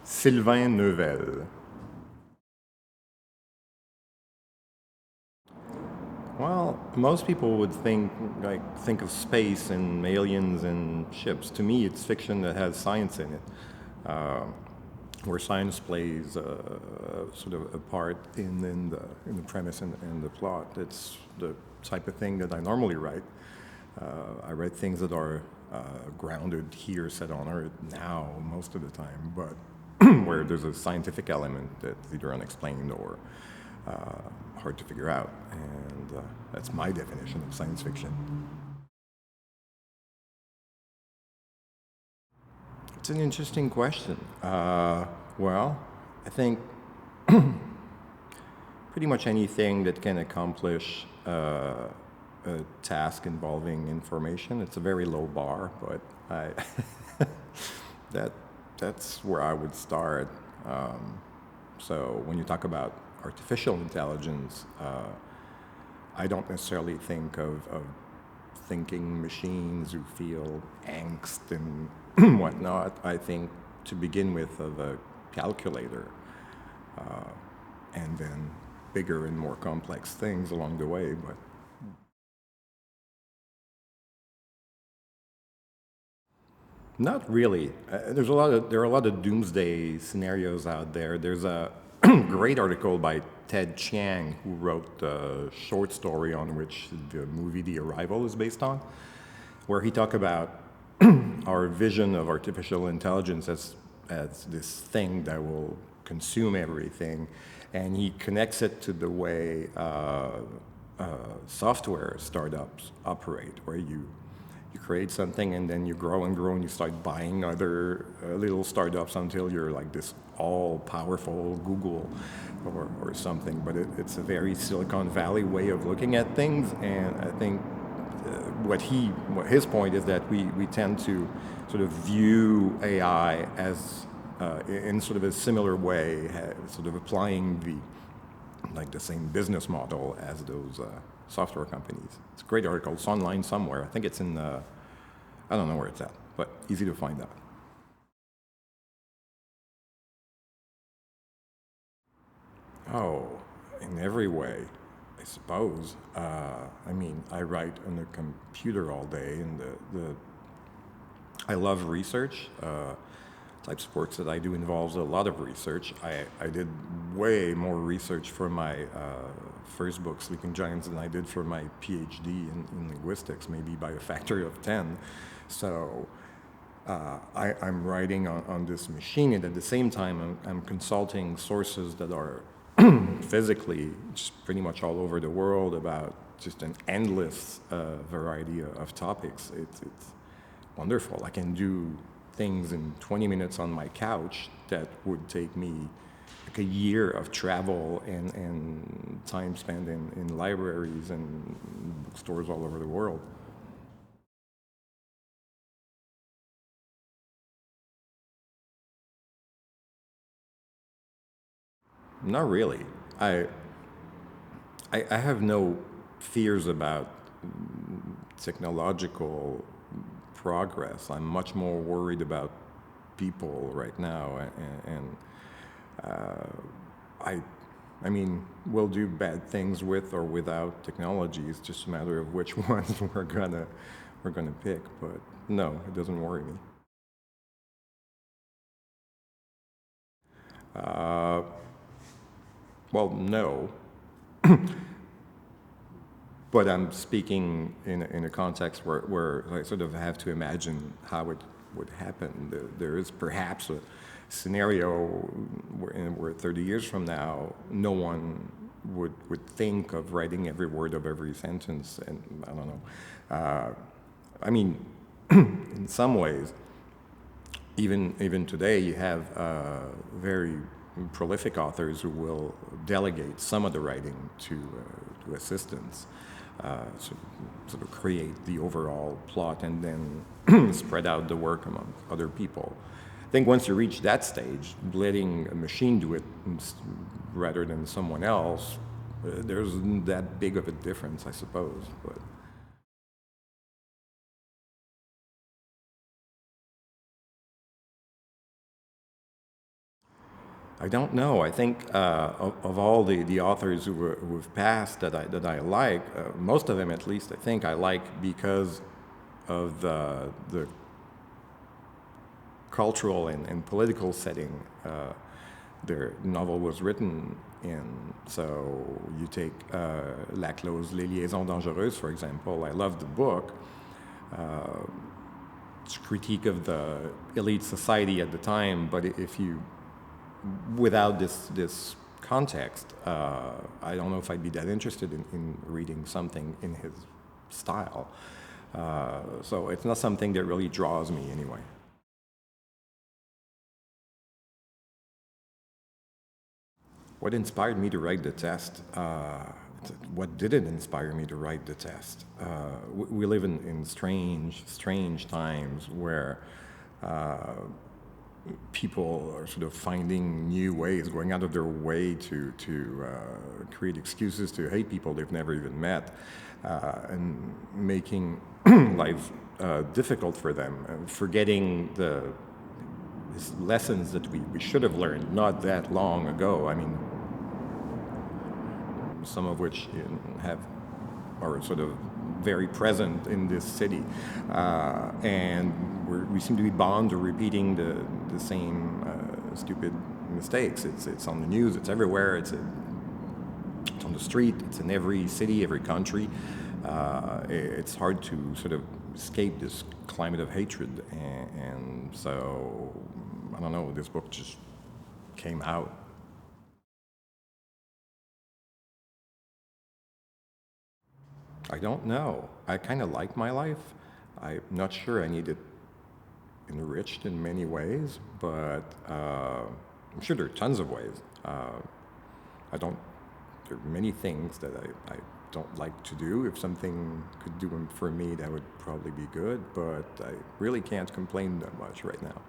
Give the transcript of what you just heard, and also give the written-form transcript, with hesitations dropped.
Sylvain Neuvel. Well, most people would think of space and aliens and ships. To me, it's fiction that has science in it, where science plays sort of a part in the premise and the plot. It's the type of thing that I normally write. I write things that are grounded here, set on Earth now most of the time, but where there's a scientific element that's either unexplained or hard to figure out, and that's my definition of science fiction. It's an interesting question. Well, I think pretty much anything that can accomplish a task involving information. It's a very low bar, but that's where I would start. So when you talk about artificial intelligence, I don't necessarily think of thinking machines who feel angst and whatnot. I think to begin with of a calculator, and then bigger and more complex things along the way. But not really. There are a lot of doomsday scenarios out there. There's a great article by Ted Chiang, who wrote a short story on which the movie The Arrival is based on, where he talked about our vision of artificial intelligence as this thing that will consume everything, and he connects it to the way software startups operate, where you create something and then you grow and grow and you start buying other little startups until you're like this all-powerful Google or something. But it's a very Silicon Valley way of looking at things, and I think what his point is that we tend to sort of view AI as in sort of a similar way, sort of applying the same business model as those software companies. It's a great article. It's online somewhere. I think it's in, I don't know where it's at, but easy to find out. Oh, in every way, I suppose. I mean, I write on the computer all day, and I love research. Types of works that I do involves a lot of research. I did way more research for my first book, Sleeping Giants, than I did for my PhD in linguistics, maybe by a factor of 10. So I'm writing on this machine, and at the same time, I'm consulting sources that are physically just pretty much all over the world about just an endless variety of topics. It's wonderful. I can do things in 20 minutes on my couch that would take me like a year of travel and time spent in libraries and bookstores all over the world. Not really. I I have no fears about technological progress. I'm much more worried about people right now, and I, I mean, we'll do bad things with or without technology. It's just a matter of which ones we're gonna pick. But no, it doesn't worry me. Uh, well, no, but I'm speaking in a context where I sort of have to imagine how it would happen. There is perhaps a scenario where 30 years from now, no one would think of writing every word of every sentence, and I don't know. I mean, in some ways, even today, you have very prolific authors who will delegate some of the writing to assistants, sort of create the overall plot and then spread out the work among other people. I think once you reach that stage, letting a machine do it rather than someone else, there isn't that big of a difference, I suppose. But I don't know. I think of all the authors who've passed that I like, most of them at least, I think I like because of the cultural and political setting their novel was written in. So you take La Clause, Les Liaisons Dangereuses, for example. I love the book. It's a critique of the elite society at the time, but if you, without this context, I don't know if I'd be that interested in reading something in his style. So it's not something that really draws me anyway. What inspired me to write the test? What didn't inspire me to write the test? We live in strange times where people are sort of finding new ways, going out of their way to create excuses to hate people they've never even met, and making life difficult for them, forgetting the lessons that we should have learned not that long ago. I mean, some of which have are sort of very present in this city, and we seem to be bound to repeating the same stupid mistakes. It's on the news. It's everywhere. It's on the street. It's in every city, every country. It's hard to sort of escape this climate of hatred, and so I don't know. This book just came out. I don't know. I kind of like my life. I'm not sure I need it enriched in many ways, but I'm sure there are tons of ways. I don't. There are many things that I don't like to do. If something could do them for me, that would probably be good. But I really can't complain that much right now.